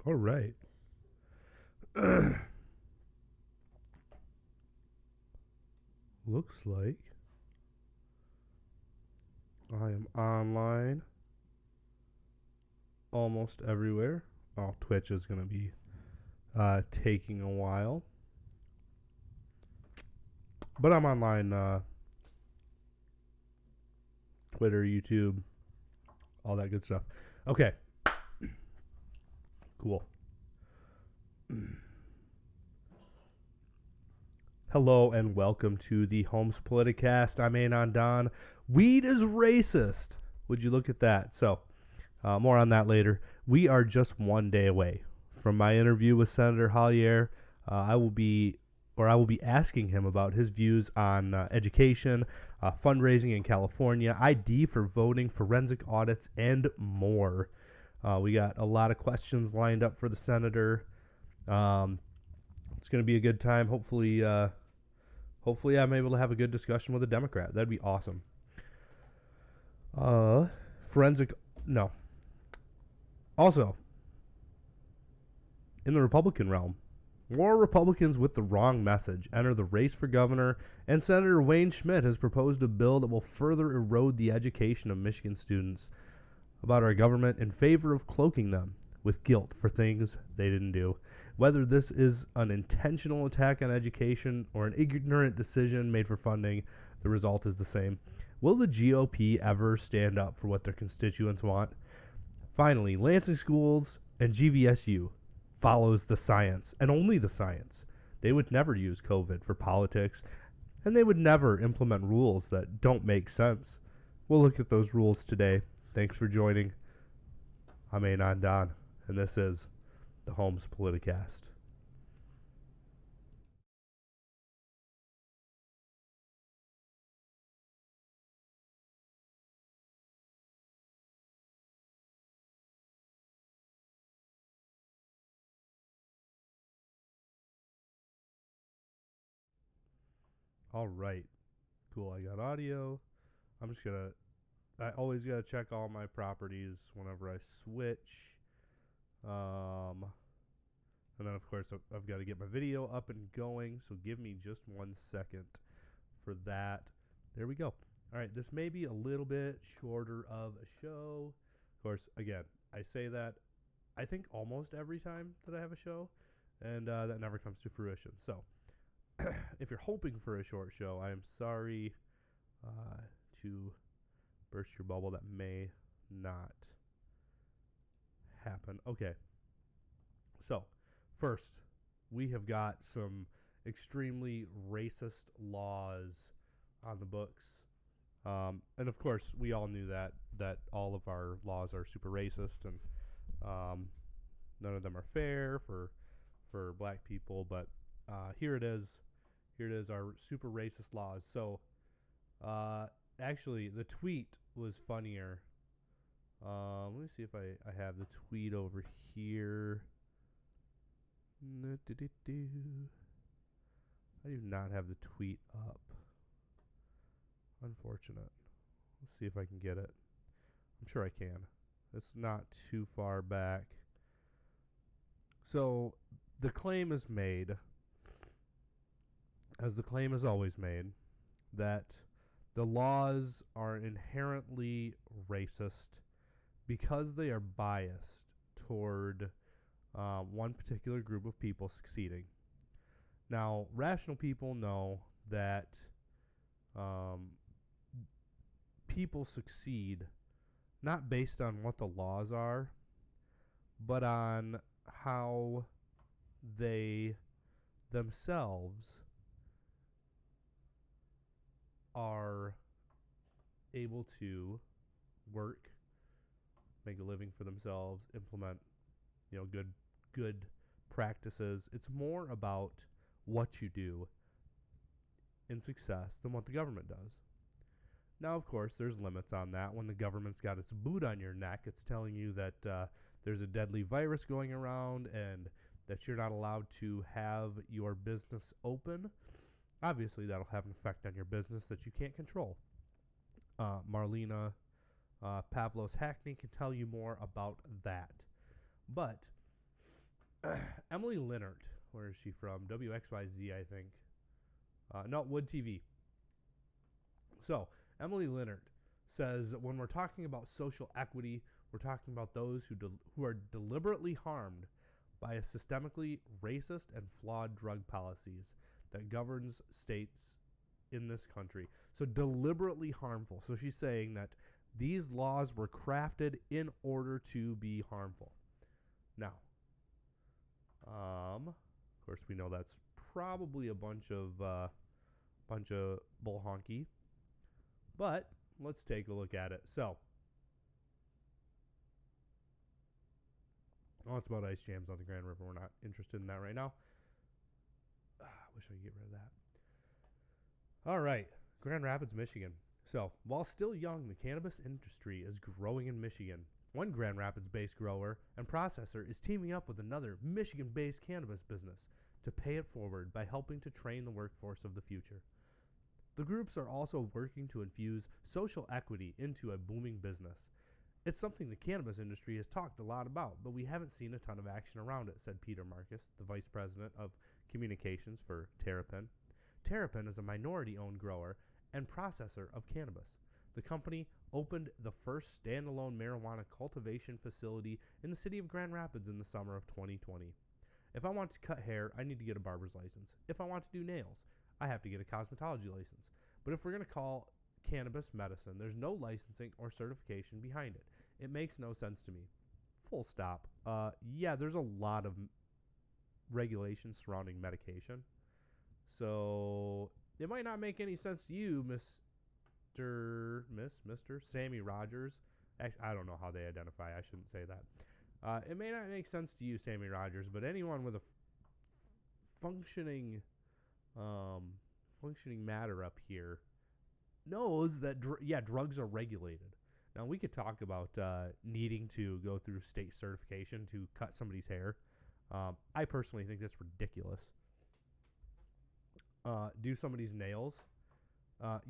All right. Looks like I am online almost everywhere. Oh, Twitch is going to be taking a while. But I'm online Twitter, YouTube, all that good stuff. Okay, cool. Hello and welcome to the Holmes Politicast. I'm Anon Don. Weed is racist. Would you look at that? So, more on that later. We are just one day away from my interview with Senator Hollier. I will be asking him about his views on education, fundraising in California, ID for voting, forensic audits, and more. We got a lot of questions lined up for the senator. It's going to be a good time. Hopefully, I'm able to have a good discussion with a Democrat. That'd be awesome. Forensic, no. Also, in the Republican realm, more Republicans with the wrong message enter the race for governor, and Senator Wayne Schmidt has proposed a bill that will further erode the education of Michigan students about our government in favor of cloaking them with guilt for things they didn't do. Whether this is an intentional attack on education or an ignorant decision made for funding, the result is the same. Will the GOP ever stand up for what their constituents want? Finally, Lansing Schools and GVSU follows the science, and only the science. They would never use COVID for politics, and they would never implement rules that don't make sense. We'll look at those rules today. Thanks for joining. I'm Anon Don, and this is the Holmes Politicast. All right, cool. I got audio. I'm just gonna. I always gotta check all my properties whenever I switch. Um, and then of course I've got to get my video up and going. So give me just 1 second for that. There we go. All right, this may be a little bit shorter of a show. Of course, again, I say that I think almost every time that I have a show, and that never comes to fruition. So, if you're hoping for a short show, I am sorry to burst your bubble. That may not happen. Okay, so first, we have got some extremely racist laws on the books. And of course, we all knew that all of our laws are super racist, and none of them are fair for black people. But here it is. Here it is, our super racist laws. So, actually, the tweet was funnier. Let me see if I have the tweet over here. I do not have the tweet up. Unfortunate. Let's see if I can get it. I'm sure I can. It's not too far back. So the claim is made, as the claim is always made, that the laws are inherently racist because they are biased toward one particular group of people succeeding. Now, rational people know that people succeed not based on what the laws are, but on how they themselves are able to work, make a living for themselves, implement, good practices. It's more about what you do in success than what the government does. Now, of course, there's limits on that. When the government's got its boot on your neck, it's telling you that there's a deadly virus going around and that you're not allowed to have your business open. Obviously, that'll have an effect on your business that you can't control. Marlena Pavlos Hackney can tell you more about that. But Emily Linnert, where is she from? WXYZ, I think. No, Wood TV. So, Emily Linnert says when we're talking about social equity, we're talking about those who are deliberately harmed by a systemically racist and flawed drug policies that governs states in this country. So deliberately harmful. So she's saying that these laws were crafted in order to be harmful. Now, of course, we know that's probably a bunch of bull honky, but let's take a look at it. So, it's about ice jams on the Grand River. We're not interested in that right now. I wish I could get rid of that. All right, Grand Rapids, Michigan. So, while still young, the cannabis industry is growing in Michigan. One Grand Rapids-based grower and processor is teaming up with another Michigan-based cannabis business to pay it forward by helping to train the workforce of the future. The groups are also working to infuse social equity into a booming business. It's something the cannabis industry has talked a lot about, but we haven't seen a ton of action around it, said Peter Marcus, the vice president of communications for Terrapin. Terrapin is a minority-owned grower and processor of cannabis. The company opened the first standalone marijuana cultivation facility in the city of Grand Rapids in the summer of 2020. If I want to cut hair, I need to get a barber's license. If I want to do nails, I have to get a cosmetology license. But if we're going to call cannabis medicine, there's no licensing or certification behind it. It makes no sense to me. Full stop. Yeah, there's a lot of regulations surrounding medication. So it might not make any sense to you, Mr. Sammy Rogers. Actually, I don't know how they identify. I shouldn't say that. It may not make sense to you, Sammy Rogers, but anyone with a functioning matter up here knows that drugs are regulated. Now we could talk about needing to go through state certification to cut somebody's hair. I personally think that's ridiculous. Do somebody's nails.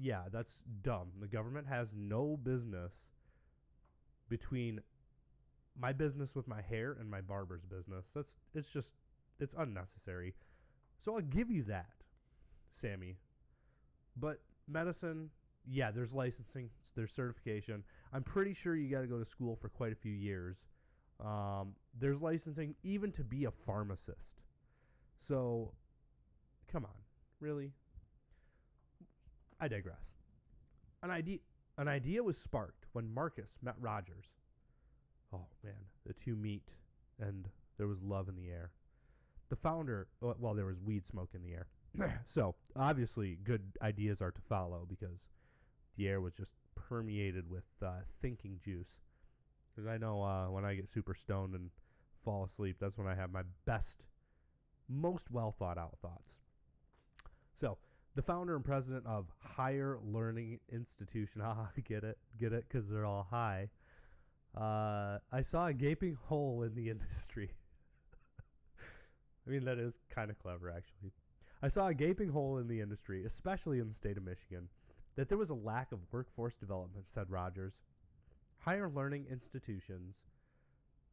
Yeah, that's dumb. The government has no business between my business with my hair and my barber's business. It's unnecessary. So I'll give you that, Sammy. But medicine, yeah, there's licensing, there's certification. I'm pretty sure you got to go to school for quite a few years. There's licensing even to be a pharmacist. So, come on, really? I digress. An idea was sparked when Marcus met Rogers. Oh man, the two meet, and there was love in the air. The founder, well, there was weed smoke in the air. So, obviously, good ideas are to follow because the air was just permeated with thinking juice. Because I know when I get super stoned and fall asleep, that's when I have my best, most well thought out thoughts. So, the founder and president of Higher Learning Institution, get it, because they're all high. I saw a gaping hole in the industry. I mean, that is kind of clever, actually. I saw a gaping hole in the industry, especially in the state of Michigan, that there was a lack of workforce development, said Rogers. Higher Learning Institutions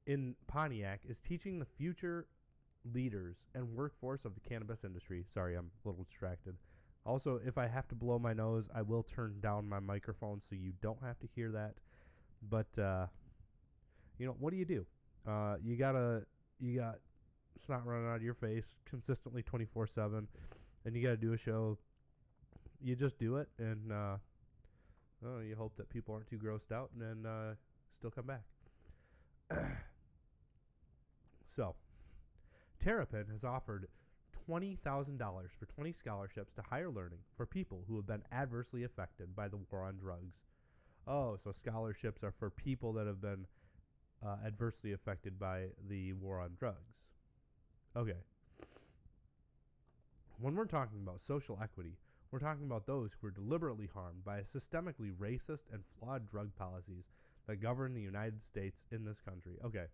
in Pontiac is teaching the future leaders and workforce of the cannabis industry. Sorry, I'm a little distracted. Also, if I have to blow my nose, I will turn down my microphone so you don't have to hear that. But, what do? You got snot running out of your face consistently 24/7, and you got to do a show. You just do it, and you hope that people aren't too grossed out, and then still come back. So, Terrapin has offered $20,000 for 20 scholarships to higher learning for people who have been adversely affected by the war on drugs. Oh, so scholarships are for people that have been adversely affected by the war on drugs. Okay. When we're talking about social equity, we're talking about those who are deliberately harmed by systemically racist and flawed drug policies that govern the United States in this country. Okay.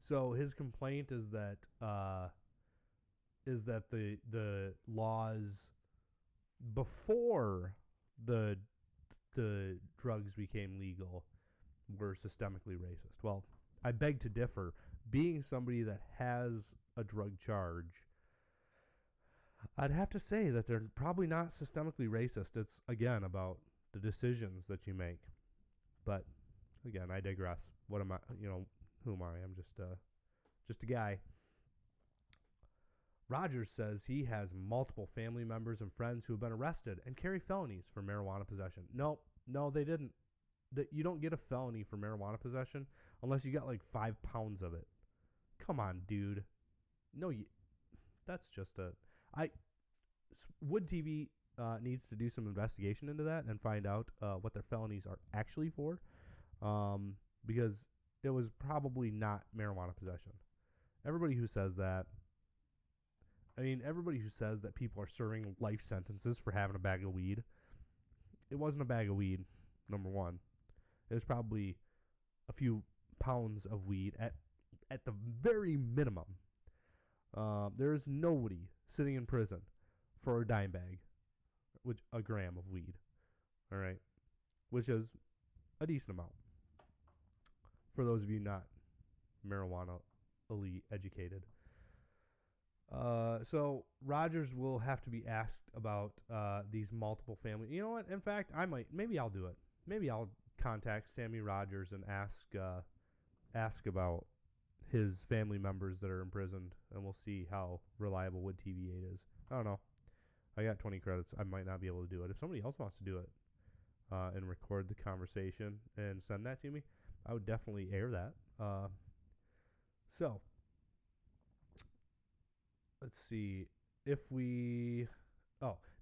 So his complaint is that the laws before the drugs became legal were systemically racist. Well, I beg to differ. Being somebody that has a drug charge, I'd have to say that they're probably not systemically racist. It's, again, about the decisions that you make. But, again, I digress. What am I, who am I? I'm just a guy. Rogers says he has multiple family members and friends who have been arrested and carry felonies for marijuana possession. No, they didn't. You don't get a felony for marijuana possession unless you got like 5 pounds of it. Come on, dude. No, that's just Wood TV needs to do some investigation into that and find out what their felonies are actually for, because it was probably not marijuana possession. Everybody who says that people are serving life sentences for having a bag of weed, it wasn't a bag of weed, number one. It was probably a few pounds of weed at the very minimum. There is nobody sitting in prison for a dime bag, which a gram of weed, all right, which is a decent amount. For those of you not marijuana elite educated. So Rogers will have to be asked about these multiple family. You know what? In fact, maybe I'll do it. Maybe I'll contact Sammy Rogers and ask about his family members that are imprisoned, and we'll see how reliable Wood TV 8 is. I don't know. I got 20 credits. I might not be able to do it. If somebody else wants to do it and record the conversation and send that to me, I would definitely air that. So let's see.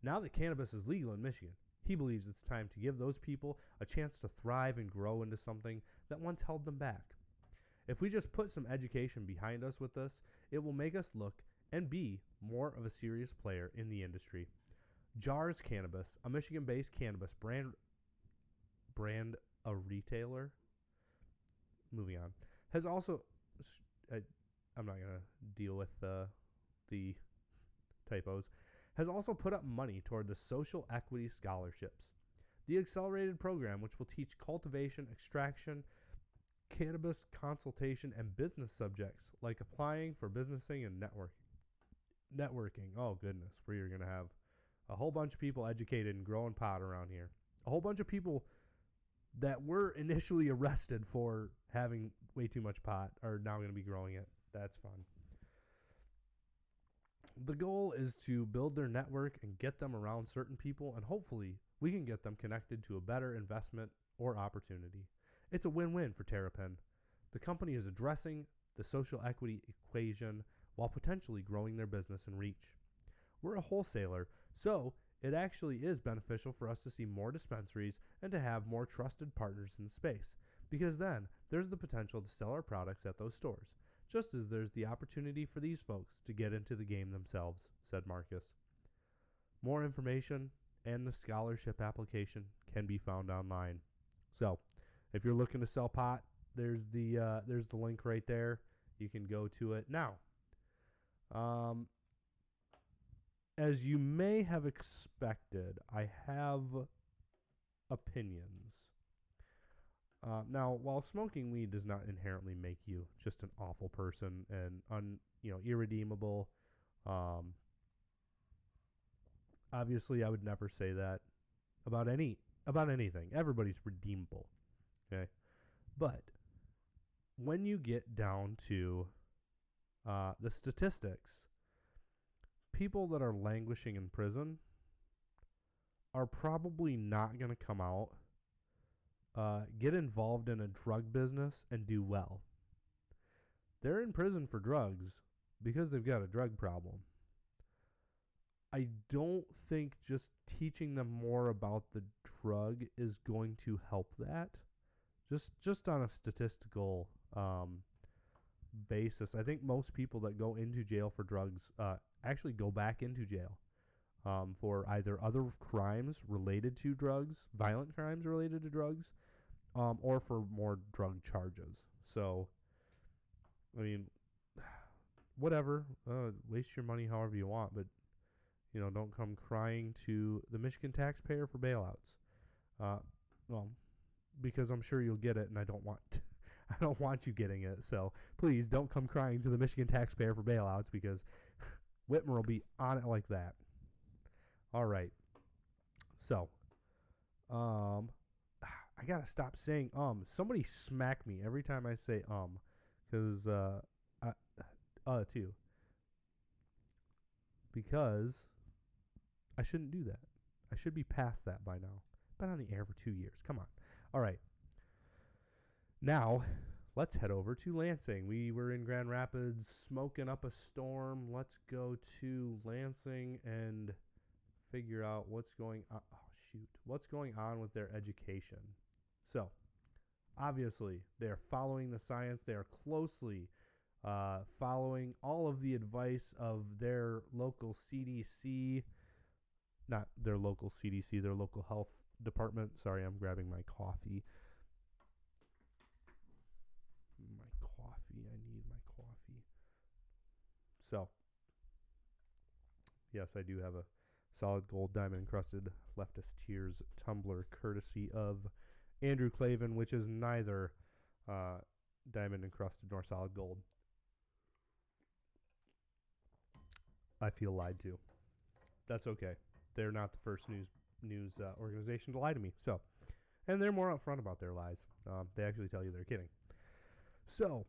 Now that cannabis is legal in Michigan, he believes it's time to give those people a chance to thrive and grow into something that once held them back. If we just put some education behind us with this, it will make us look and be more of a serious player in the industry. Jars Cannabis, a Michigan-based cannabis brand, a retailer. Moving on. Has also, I'm not going to deal with the typos, has also put up money toward the Social Equity Scholarships, the accelerated program which will teach cultivation, extraction, cannabis consultation, and business subjects like applying for businessing and networking. Oh, goodness, where you're going to have a whole bunch of people educated and growing pot around here. A whole bunch of people that were initially arrested for having way too much pot are now going to be growing it. That's fun. The goal is to build their network and get them around certain people, and hopefully we can get them connected to a better investment or opportunity. It's a win-win for Terrapin. The company is addressing the social equity equation while potentially growing their business and reach. We're a wholesaler, so it actually is beneficial for us to see more dispensaries and to have more trusted partners in the space, because then there's the potential to sell our products at those stores, just as there's the opportunity for these folks to get into the game themselves, said Marcus. More information and the scholarship application can be found online. So, if you're looking to sell pot, there's the link right there. You can go to it now. As you may have expected, I have opinions. Now, while smoking weed does not inherently make you just an awful person and irredeemable, obviously I would never say that about anything. Everybody's redeemable, okay? But when you get down to the statistics, people that are languishing in prison are probably not going to come out, get involved in a drug business, and do well. They're in prison for drugs because they've got a drug problem. I don't think just teaching them more about the drug is going to help that. Just on a statistical basis, I think most people that go into jail for drugs actually go back into jail for either other crimes related to drugs, violent crimes related to drugs, or for more drug charges. So, I mean, whatever. Waste your money however you want, but don't come crying to the Michigan taxpayer for bailouts. Because I'm sure you'll get it, and I don't want don't want you getting it. So please don't come crying to the Michigan taxpayer for bailouts, because Whitmer will be on it like that. All right. So, I gotta stop saying Somebody smack me every time I say because too, because I shouldn't do that. I should be past that by now. Been on the air for 2 years. Come on. All right. Now, let's head over to Lansing. We were in Grand Rapids smoking up a storm. Let's go to Lansing and figure out what's going on. Oh, shoot. What's going on with their education? So, obviously, they're following the science. They are closely following all of the advice of their local CDC. Not their local CDC, their local health department. Sorry, I'm grabbing my coffee. I need my coffee. So, yes, I do have a solid gold diamond encrusted leftist tears tumbler courtesy of Andrew Clavin, which is neither diamond encrusted nor solid gold. I feel lied to. That's okay. They're not the first news organization to lie to me. So, and they're more upfront about their lies. They actually tell you they're kidding. So,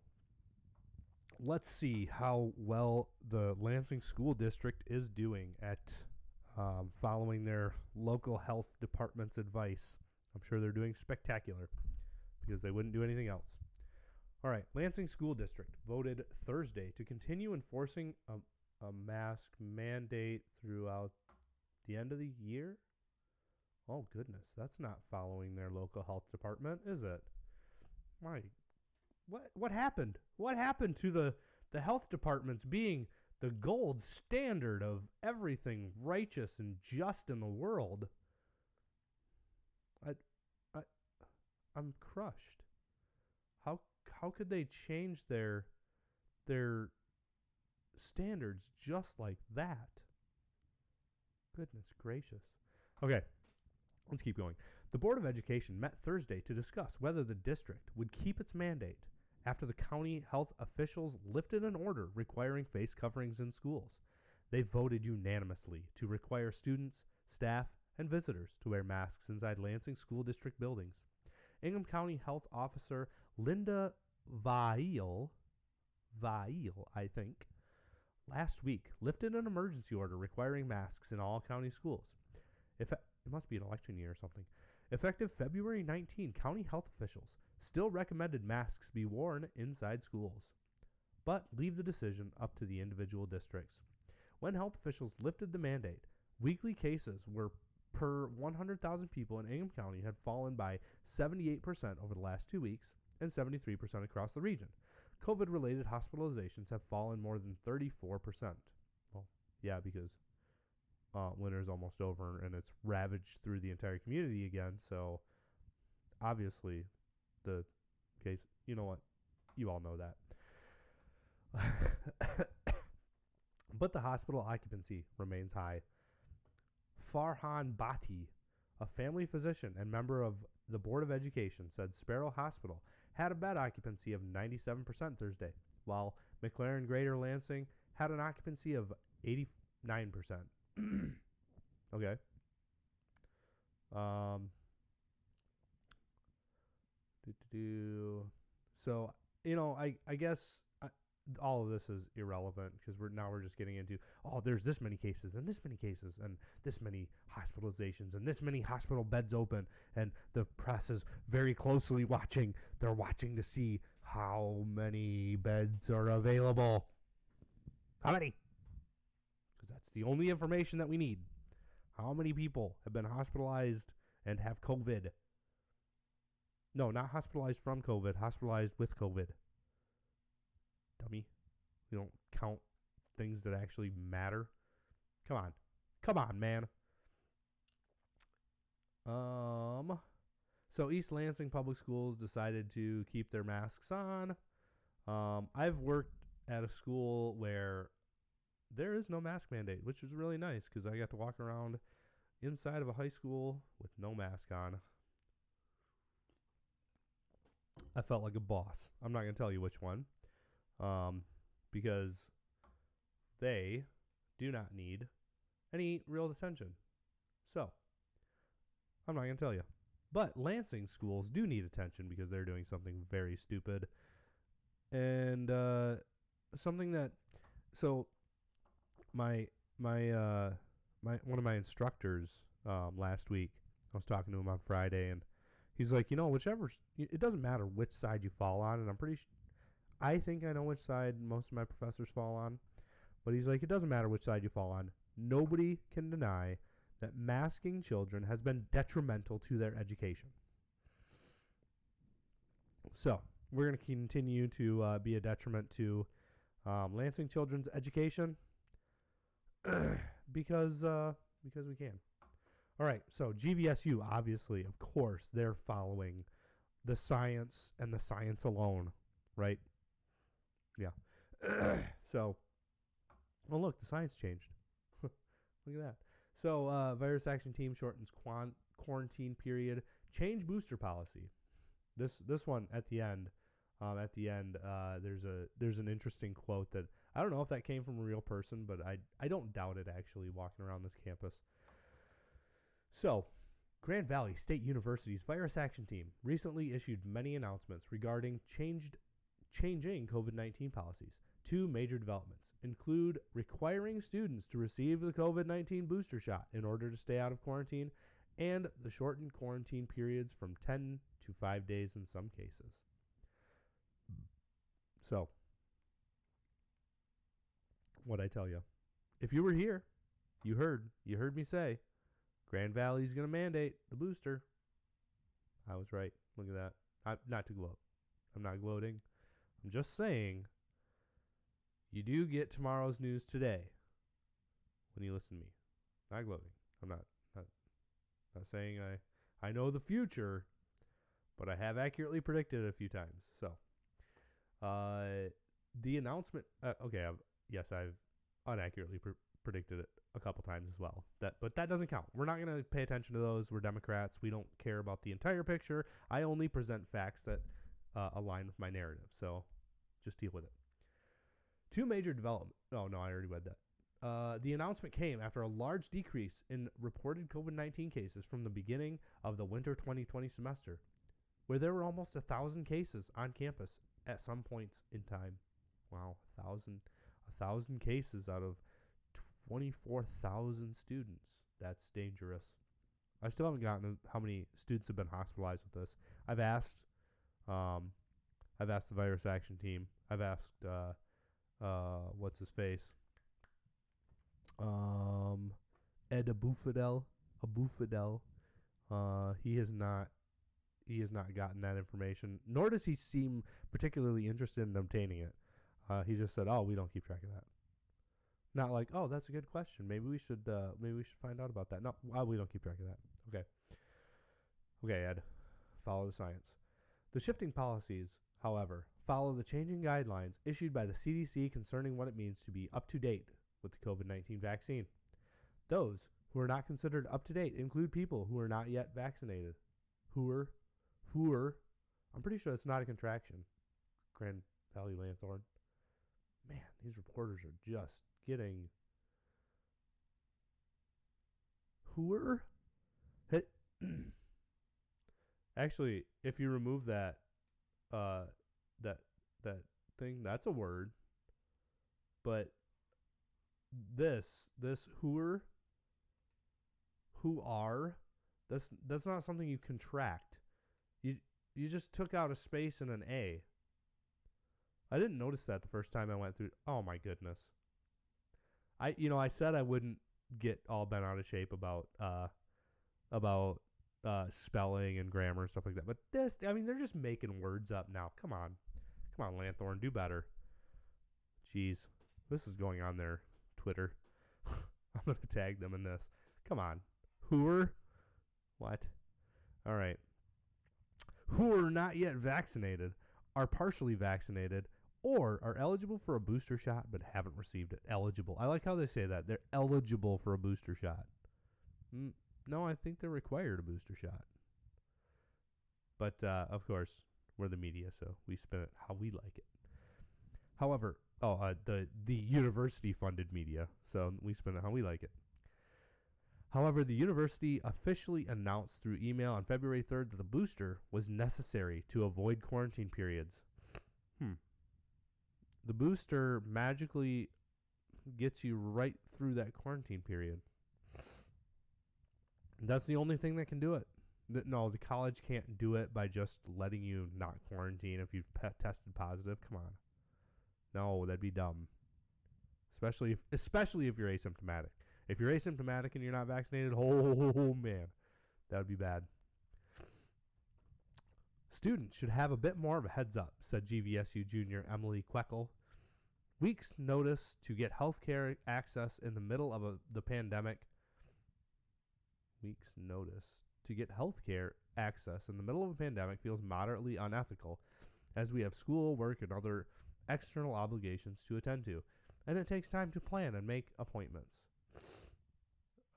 let's see how well the Lansing School District is doing at following their local health department's advice. I'm sure they're doing spectacular, because they wouldn't do anything else. All right, Lansing School District voted Thursday to continue enforcing a mask mandate throughout the end of the year. Oh, goodness, that's not following their local health department, is it? What happened? What happened to the health departments being the gold standard of everything righteous and just in the world? I'm crushed. How could they change their standards just like that? Goodness gracious. Okay, let's keep going. The Board of Education met Thursday to discuss whether the district would keep its mandate after the county health officials lifted an order requiring face coverings in schools. They voted unanimously to require students, staff, and visitors to wear masks inside Lansing School District buildings. Ingham County Health Officer Linda Vail, I think, last week lifted an emergency order requiring masks in all county schools. It must be an election year or something. Effective February 19, county health officials still recommended masks be worn inside schools, but leave the decision up to the individual districts. When health officials lifted the mandate, weekly cases were per 100,000 people in Ingham County had fallen by 78% over the last 2 weeks and 73% across the region. COVID-related hospitalizations have fallen more than 34%. Well, yeah, because winter's almost over and it's ravaged through the entire community again. So, obviously, the case, you know what? You all know that. But the hospital occupancy remains high. Farhan Bhatti, a family physician and member of the Board of Education, said Sparrow Hospital had a bed occupancy of 97% Thursday, while McLaren Greater Lansing had an occupancy of 89%. Okay. So, I guess all of this is irrelevant, because we're just getting into, there's this many cases and this many cases and this many hospitalizations and this many hospital beds open, and the press is very closely watching. They're watching to see how many beds are available. How many? Because that's the only information that we need. How many people have been hospitalized and have COVID? No, not hospitalized from COVID, hospitalized with COVID. Dummy. We don't count things that actually matter. Come on, man. So East Lansing Public Schools decided to keep their masks on. I've worked at a school where there is no mask mandate, which is really nice, because I got to walk around inside of a high school with no mask on. I felt like a boss. I'm not going to tell you which one, because they do not need any real attention. So, I'm not going to tell you. But Lansing schools do need attention because they're doing something very stupid. And something that, so my one of my instructors last week, I was talking to him on Friday, and he's like, it doesn't matter which side you fall on, and I think I know which side most of my professors fall on, but he's like, it doesn't matter which side you fall on. Nobody can deny that masking children has been detrimental to their education. So, we're going to continue to be a detriment to Lansing children's education because we can. All right, so GVSU, obviously, of course, they're following the science and the science alone, right? Yeah. So, well, look, the science changed. Look at that. So, virus action team shortens quarantine period, change booster policy. This one at the end. There's an interesting quote that I don't know if that came from a real person, but I don't doubt it actually walking around this campus. So, Grand Valley State University's virus action team recently issued many announcements regarding changing COVID-19 policies. Two major developments include requiring students to receive the COVID-19 booster shot in order to stay out of quarantine, and the shortened quarantine periods from 10 to 5 days in some cases. So, what'd I tell you? If you were here, you heard me say, Grand Valley's going to mandate the booster. I was right. Look at that. Not to gloat. I'm not gloating. I'm just saying, you do get tomorrow's news today when you listen to me. Not gloating. I'm not saying I know the future, but I have accurately predicted it a few times. So, the announcement. I've unaccurately predicted it a couple times as well. But that doesn't count. We're not going to pay attention to those. We're Democrats. We don't care about the entire picture. I only present facts that align with my narrative. So, just deal with it. Two major developments. Oh no, I already read that. The announcement came after a large decrease in reported COVID-19 cases from the beginning of the winter 2020 semester, where there were almost 1,000 cases on campus at some points in time. Wow, 1,000 cases out of 24,000 students. That's dangerous. I still haven't gotten how many students have been hospitalized with this. I've asked the virus action team. I've asked what's his face? Ed Abufadel. He has not gotten that information, nor does he seem particularly interested in obtaining it. He just said, we don't keep track of that. Not like, that's a good question. Maybe we should find out about that. No, we don't keep track of that. Okay, Ed, follow the science. The shifting policies, however, follow the changing guidelines issued by the CDC concerning what it means to be up to date with the COVID-19 vaccine. Those who are not considered up to date include people who are not yet vaccinated. Who are, I'm pretty sure that's not a contraction. Grand Valley Lanthorn. Man, these reporters are just getting hooer. Actually, if you remove that thing, that's a word. But this hooer, who are, that's not something you contract. You just took out a space and an A. I didn't notice that the first time I went through. Oh my goodness. I said I wouldn't get all bent out of shape about spelling and grammar and stuff like that. But they're just making words up now. Come on, Lanthorn, do better. Jeez, this is going on their Twitter. I'm gonna tag them in this. Come on, who're what? All right, who are not yet vaccinated, are partially vaccinated, or are eligible for a booster shot but haven't received it. Eligible. I like how they say that. They're eligible for a booster shot. No, I think they're required a booster shot. But, of course, We're the media, so we spin it how we like it. However, the university-funded media, so we spin it how we like it. However, the university officially announced through email on February 3rd that the booster was necessary to avoid quarantine periods. The booster magically gets you right through that quarantine period. That's the only thing that can do it. No, the college can't do it by just letting you not quarantine if you've tested positive. Come on. No, that'd be dumb. Especially if you're asymptomatic. If you're asymptomatic and you're not vaccinated, oh man, that would be bad. Students should have a bit more of a heads up, said GVSU junior Emily Queckel. Weeks' notice to get health care access in the middle of the pandemic. Weeks' notice to get health care access in the middle of a pandemic feels moderately unethical, as we have school, work, and other external obligations to attend to, and it takes time to plan and make appointments.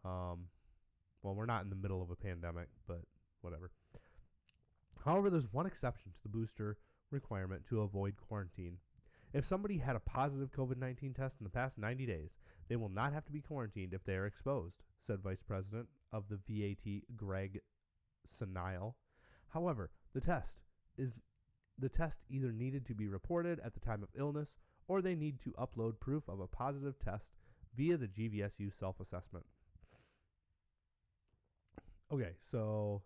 Well, we're not in the middle of a pandemic, but whatever. However, there's one exception to the booster requirement to avoid quarantine. If somebody had a positive COVID-19 test in the past 90 days, they will not have to be quarantined if they are exposed, said Vice President of the VAT, Greg Senile. However, the test either needed to be reported at the time of illness, or they need to upload proof of a positive test via the GVSU self-assessment. Okay, so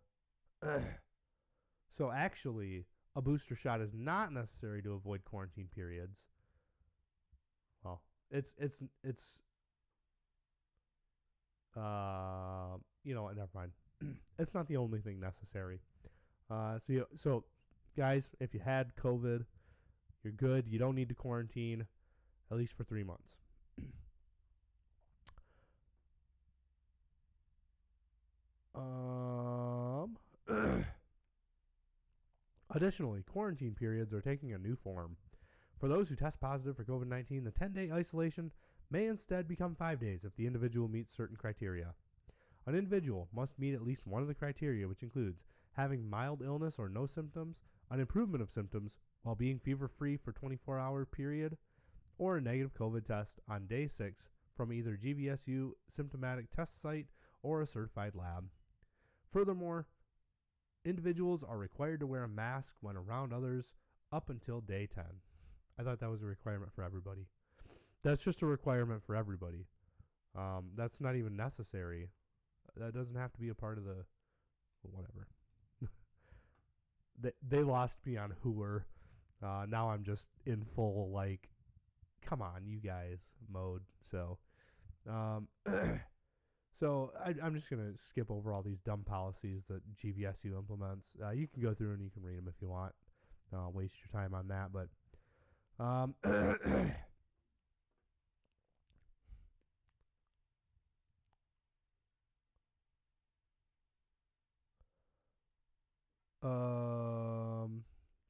actually, a booster shot is not necessary to avoid quarantine periods. Well, it's never mind. It's not the only thing necessary. So guys, if you had COVID, you're good. You don't need to quarantine, at least for 3 months. Additionally, quarantine periods are taking a new form. For those who test positive for COVID-19, the 10-day isolation may instead become 5 days if the individual meets certain criteria. An individual must meet at least one of the criteria, which includes having mild illness or no symptoms, an improvement of symptoms while being fever-free for a 24-hour period, or a negative COVID test on day 6 from either GVSU symptomatic test site or a certified lab. Furthermore, individuals are required to wear a mask when around others up until day 10. I thought that was a requirement for everybody. That's just a requirement for everybody. That's not even necessary. That doesn't have to be a part of the... whatever. They lost me on Hoover. Now I'm just in full, like, come on, you guys mode. So, So I'm just going to skip over all these dumb policies that GVSU implements. You can go through and you can read them if you want. Waste your time on that. But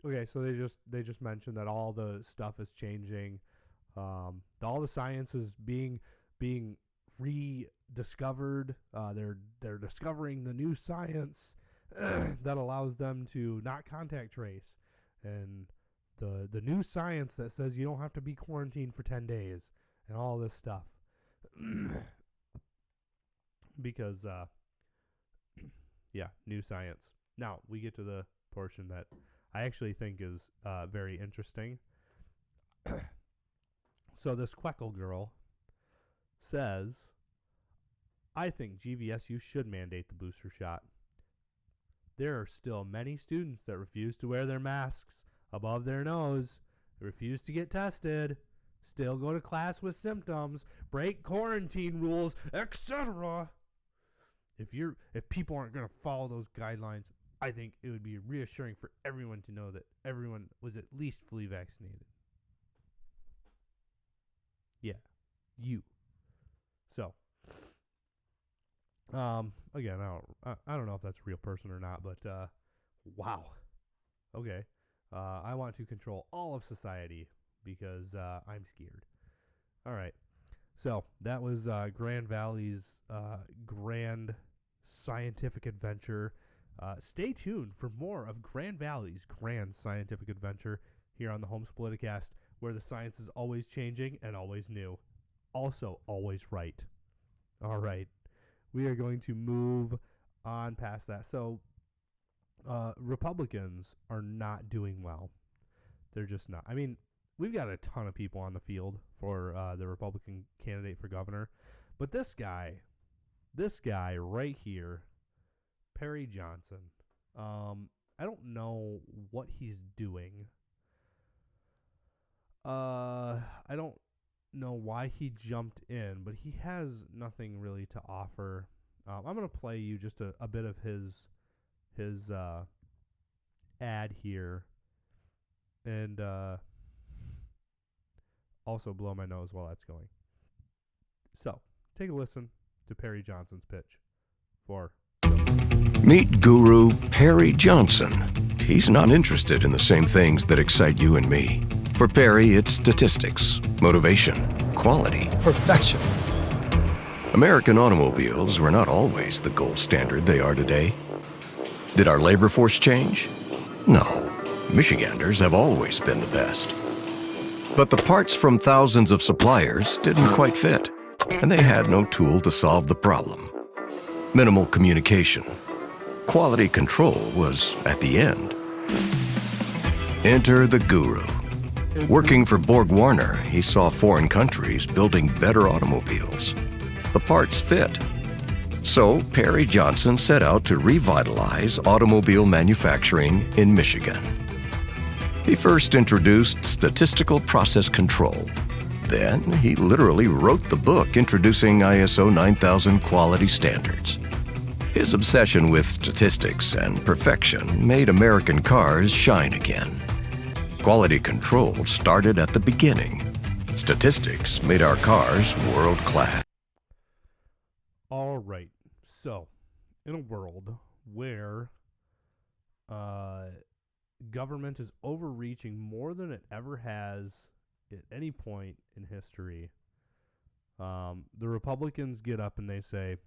okay, so they just mentioned that all the stuff is changing. All the science is being rediscovered. They're discovering the new science that allows them to not contact trace, and the new science that says you don't have to be quarantined for 10 days and all this stuff. Because new science. Now we get to the portion that I actually think is very interesting. So this Queckel girl says, I think GVSU should mandate the booster shot. There are still many students that refuse to wear their masks above their nose, refuse to get tested, still go to class with symptoms, break quarantine rules, etc. If people aren't going to follow those guidelines, I think it would be reassuring for everyone to know that everyone was at least fully vaccinated. Yeah, you. So, again, I don't know if that's a real person or not, but wow. Okay, I want to control all of society because I'm scared. All right, so that was Grand Valley's grand scientific adventure Stay tuned for more of Grand Valley's grand scientific adventure here on the Holmes Politicast, where the science is always changing and always new. Also, always right. All right. We are going to move on past that. So, Republicans are not doing well. They're just not. I mean, we've got a ton of people on the field for the Republican candidate for governor. But this guy right here, Perry Johnson, I don't know what he's doing. I don't know why he jumped in, but he has nothing really to offer. I'm going to play you just a bit of his ad here, and also blow my nose while that's going. So, take a listen to Perry Johnson's pitch for... Meet Guru Perry Johnson. He's not interested in the same things that excite you and me. For Perry, it's statistics, motivation, quality, perfection. American automobiles were not always the gold standard they are today. Did our labor force change? No. Michiganders have always been the best. But the parts from thousands of suppliers didn't quite fit, and they had no tool to solve the problem. Minimal communication. Quality control was at the end. Enter the Guru. Working for Borg Warner, he saw foreign countries building better automobiles. The parts fit. So Perry Johnson set out to revitalize automobile manufacturing in Michigan. He first introduced statistical process control. Then he literally wrote the book introducing ISO 9000 quality standards. His obsession with statistics and perfection made American cars shine again. Quality control started at the beginning. Statistics made our cars world-class. All right. So, in a world where government is overreaching more than it ever has at any point in history, the Republicans get up and they say,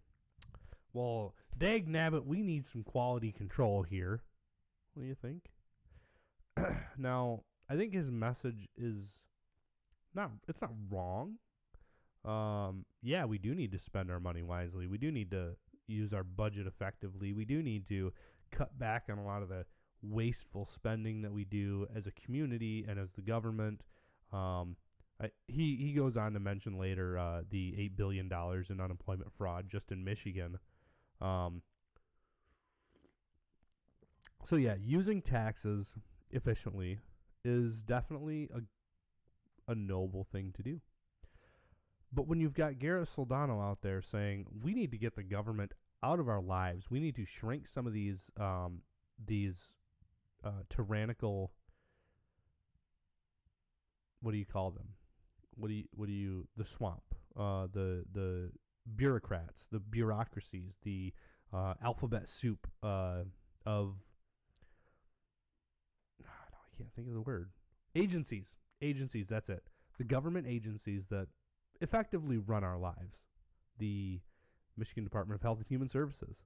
well, dag nabbit, we need some quality control here. What do you think? Now, I think his message is not wrong. Yeah, we do need to spend our money wisely. We do need to use our budget effectively. We do need to cut back on a lot of the wasteful spending that we do as a community and as the government. He goes on to mention later the $8 billion in unemployment fraud just in Michigan. So yeah, using taxes efficiently is definitely a noble thing to do. But when you've got Garrett Soldano out there saying we need to get the government out of our lives, we need to shrink some of these tyrannical, what do you call them? The swamp, the bureaucrats, the bureaucracies, the alphabet soup of, I can't think of the word. Agencies, that's it. The government agencies that effectively run our lives. The Michigan Department of Health and Human Services.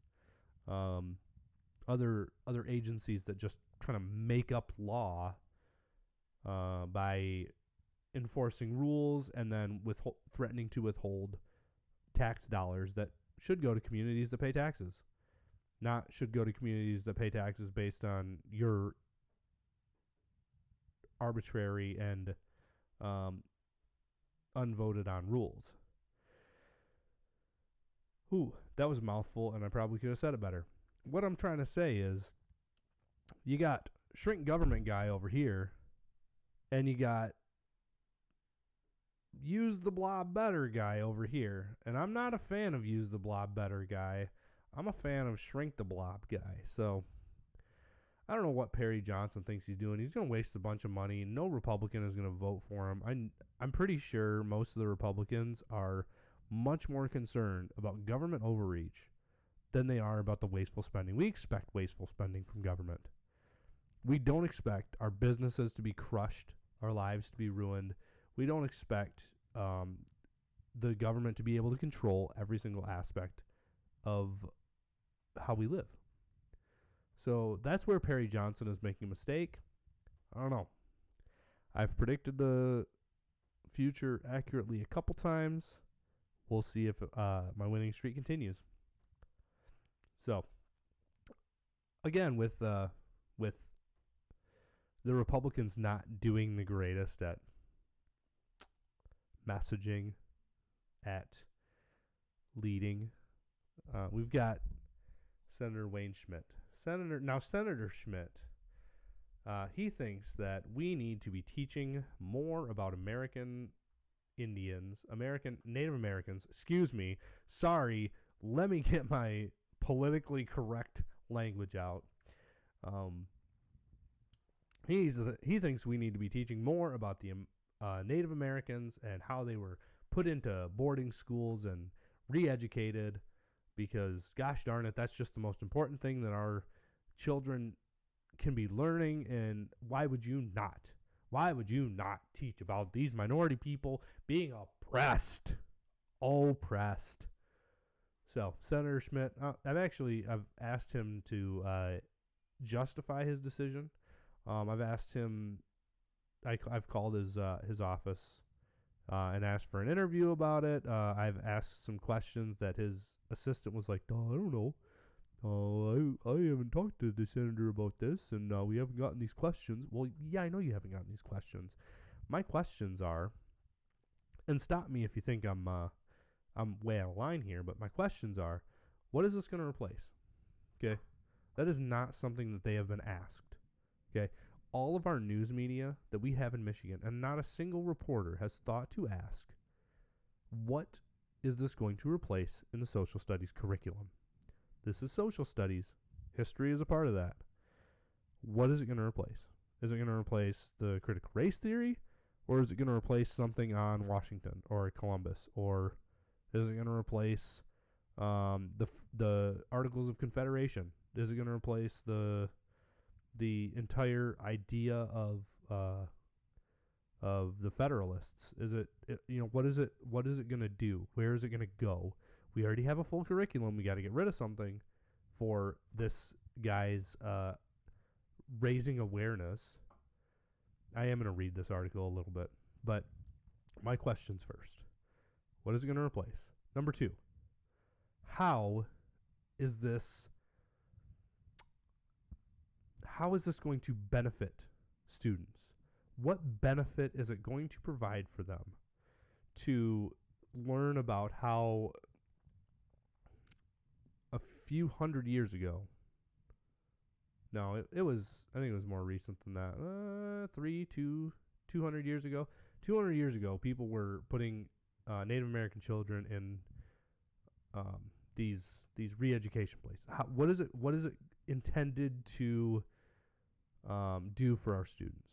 Other agencies that just kind of make up law by enforcing rules and then threatening to withhold tax dollars that should go to communities that pay taxes. Not should go to communities that pay taxes based on your arbitrary and unvoted on rules. Ooh, that was a mouthful, and I probably could have said it better. What I'm trying to say is, you got shrink government guy over here, and you got use the blob better guy over here. And I'm not a fan of use the blob better guy. I'm a fan of shrink the blob guy. So, I don't know what Perry Johnson thinks he's doing. He's going to waste a bunch of money. No Republican is going to vote for him. I'm pretty sure most of the Republicans are much more concerned about government overreach than they are about the wasteful spending. We expect wasteful spending from government. We don't expect our businesses to be crushed, our lives to be ruined. We don't expect the government to be able to control every single aspect of how we live. So that's where Perry Johnson is making a mistake. I don't know. I've predicted the future accurately a couple times. We'll see if my winning streak continues. So, again, with the Republicans not doing the greatest at messaging, at leading, we've got Senator Wayne Schmidt. Senator Schmidt, he thinks that we need to be teaching more about American Indians, Native Americans. Excuse me. Sorry. Let me get my politically correct language out. He thinks we need to be teaching more about the Native Americans and how they were put into boarding schools and re-educated, because gosh darn it, that's just the most important thing that our children can be learning. And why would you not teach about these minority people being oppressed? So Senator Schmidt, I've asked him to justify his decision. I've asked him, I've called his office and asked for an interview about it. I've asked some questions that his assistant was like, "Oh, I don't know. I haven't talked to the senator about this, and we haven't gotten these questions." Well, yeah, I know you haven't gotten these questions. My questions are, and stop me if you think I'm way out of line here, but my questions are, what is this going to replace? Okay, that is not something that they have been asked. Okay, all of our news media that we have in Michigan, and not a single reporter has thought to ask, what is this going to replace in the social studies curriculum? This is social studies. History is a part of that. What is it going to replace? Is it going to replace the critical race theory? Or is it going to replace something on Washington or Columbus? Or is it going to replace the Articles of Confederation? Is it going to replace the entire idea of the Federalists? Is it what is it going to do? Where is it going to go? We already have a full curriculum. We got to get rid of something for this guy's raising awareness. I am going to read this article a little bit, but my questions first. What is it going to replace? Number 2, how is this going to benefit students? What benefit is it going to provide for them to learn about how a few hundred years ago, no, I think it was more recent than that, 200 years ago. 200 years ago, people were putting Native American children in these re-education places. What is it intended to do for our students?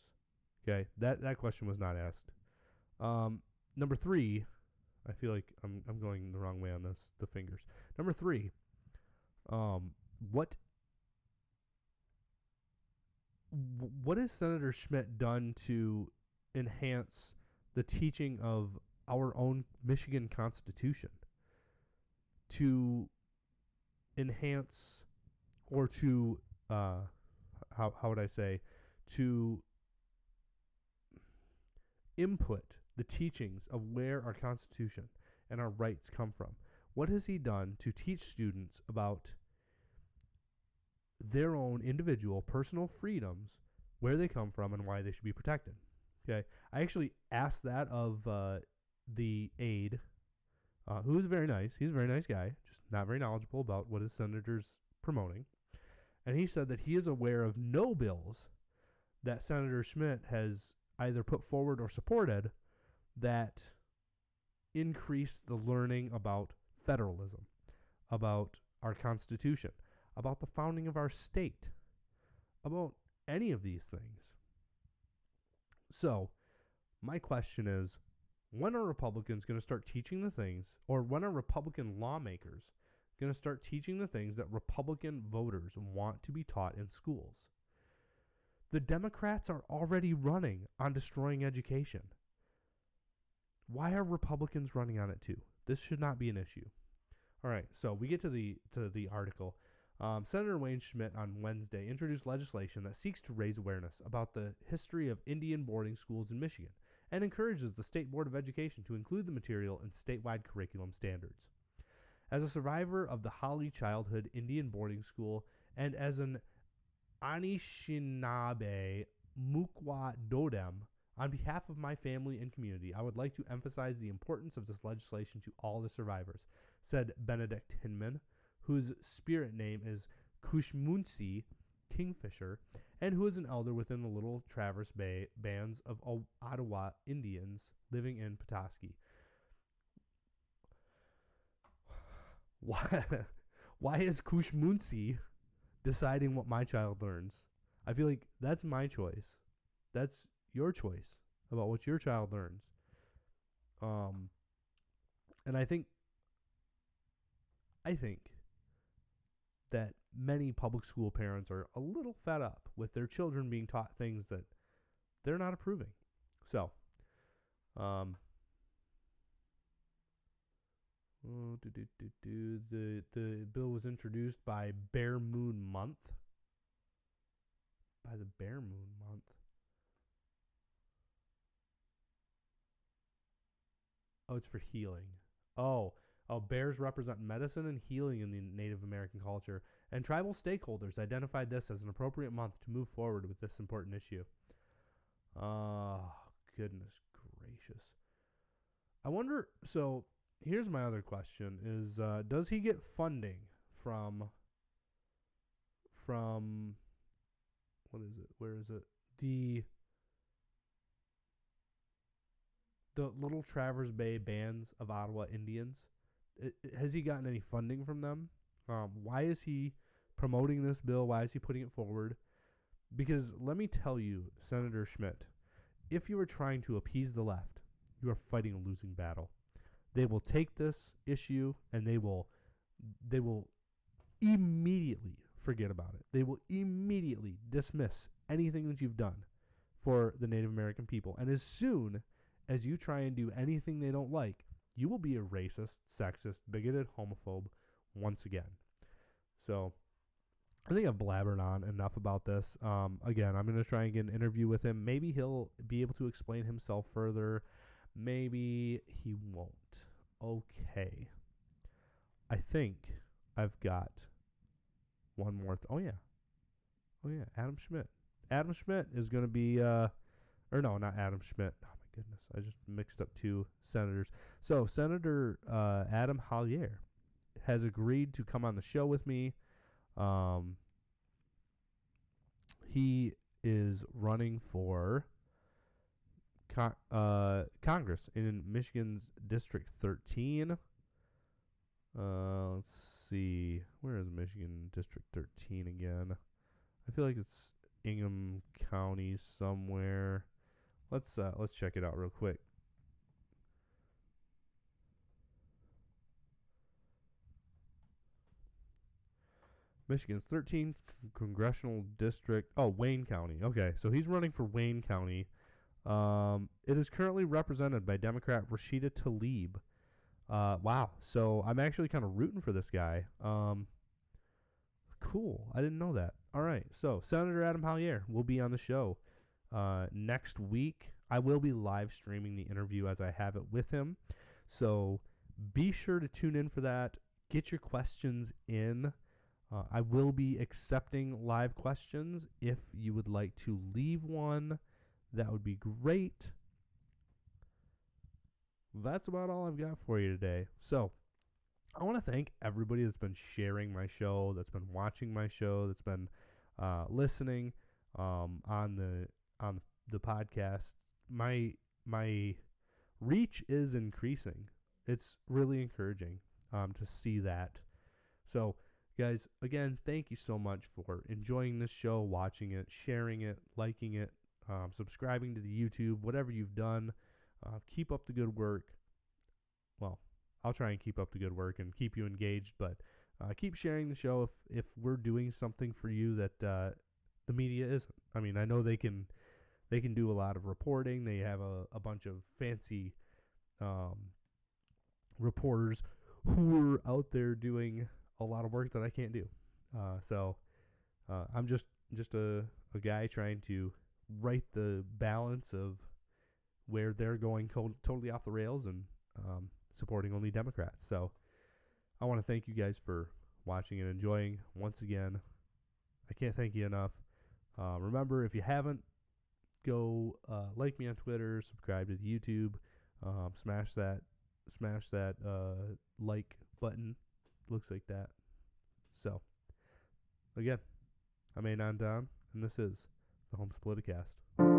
Okay, that question was not asked. Number 3, I feel like I'm going the wrong way on this. The fingers. Number 3, what has Senator Schmidt done to enhance the teaching of our own Michigan Constitution? To enhance, or to how would I say, to input the teachings of where our Constitution and our rights come from? What has he done to teach students about their own individual personal freedoms, where they come from, and why they should be protected? Okay, I actually asked that of the aide, who is very nice. He's a very nice guy, just not very knowledgeable about what his senator's promoting. And he said that he is aware of no bills that Senator Schmidt has either put forward or supported that increase the learning about federalism, about our Constitution, about the founding of our state, about any of these things. So, my question is, when are Republicans going to start teaching the things, or when are Republican lawmakers going to start teaching the things that Republican voters want to be taught in schools? The Democrats are already running on destroying education. Why are Republicans running on it too? This should not be an issue. All right, so we get to the article. Senator Wayne Schmidt on Wednesday introduced legislation that seeks to raise awareness about the history of Indian boarding schools in Michigan and encourages the State Board of Education to include the material in statewide curriculum standards. As a survivor of the Holly Childhood Indian Boarding School and as an Anishinaabe Mukwa Dodem, on behalf of my family and community, I would like to emphasize the importance of this legislation to all the survivors, said Benedict Hinman, whose spirit name is Kushmunsi Kingfisher, and who is an elder within the Little Traverse Bay bands of Ottawa Indians living in Petoskey. Why is Kushmunsi deciding what my child learns? I feel like that's my choice. That's your choice about what your child learns. And I think that many public school parents are a little fed up with their children being taught things that they're not approving. So, the bill was introduced by Bear Moon Month. By the Bear Moon Month. Oh, it's for healing. Oh, bears represent medicine and healing in the Native American culture, and tribal stakeholders identified this as an appropriate month to move forward with this important issue. Oh, goodness gracious. I wonder, so here's my other question is, does he get funding from, what is it? Where is it? The Little Traverse Bay bands of Ottawa Indians. Has he gotten any funding from them? Why is he promoting this bill? Why is he putting it forward? Because let me tell you, Senator Schmidt, if you are trying to appease the left, you are fighting a losing battle. They will take this issue and they will immediately forget about it. They will immediately dismiss anything that you've done for the Native American people. And as soon as you try and do anything they don't like, you will be a racist, sexist, bigoted, homophobe once again. So I think I've blabbered on enough about this. Again, I'm going to try and get an interview with him. Maybe he'll be able to explain himself further. Maybe he won't. Okay. I think I've got one more. Oh, yeah, Adam Schmidt. Adam Schmidt is going to be, or no, not Adam Schmidt. Oh, my goodness. I just mixed up two senators. So Senator Adam Hollier has agreed to come on the show with me. He is running for Congress in Michigan's District 13. Let's see. Where is Michigan District 13 again? I feel like it's Ingham County somewhere. Let's check it out real quick. Michigan's 13th congressional district. Oh, Wayne County. Okay, so he's running for Wayne County. It is currently represented by Democrat Rashida Tlaib. Wow. So I'm actually kind of rooting for this guy. Cool. I didn't know that. All right. So Senator Adam Hollier will be on the show next week. I will be live streaming the interview as I have it with him. So be sure to tune in for that. Get your questions in. I will be accepting live questions. If you would like to leave one, that would be great. That's about all I've got for you today. So I want to thank everybody that's been sharing my show, that's been watching my show, that's been listening on the podcast. My reach is increasing. It's really encouraging to see that. So guys, again, thank you so much for enjoying this show, watching it, sharing it, liking it, subscribing to the YouTube, whatever you've done. Keep up the good work. Well, I'll try and keep up the good work and keep you engaged, but keep sharing the show if we're doing something for you that the media isn't. I mean, I know they can do a lot of reporting. They have a bunch of fancy reporters who are out there doing a lot of work that I can't do. I'm just a guy trying to right the balance of where they're going totally off the rails and supporting only Democrats. So I want to thank you guys for watching and enjoying. Once again, I can't thank you enough. Remember, if you haven't, go like me on Twitter, subscribe to the YouTube, smash that like button. Looks like that. So, again, I'm Anon Don, and this is the Homes Politicast.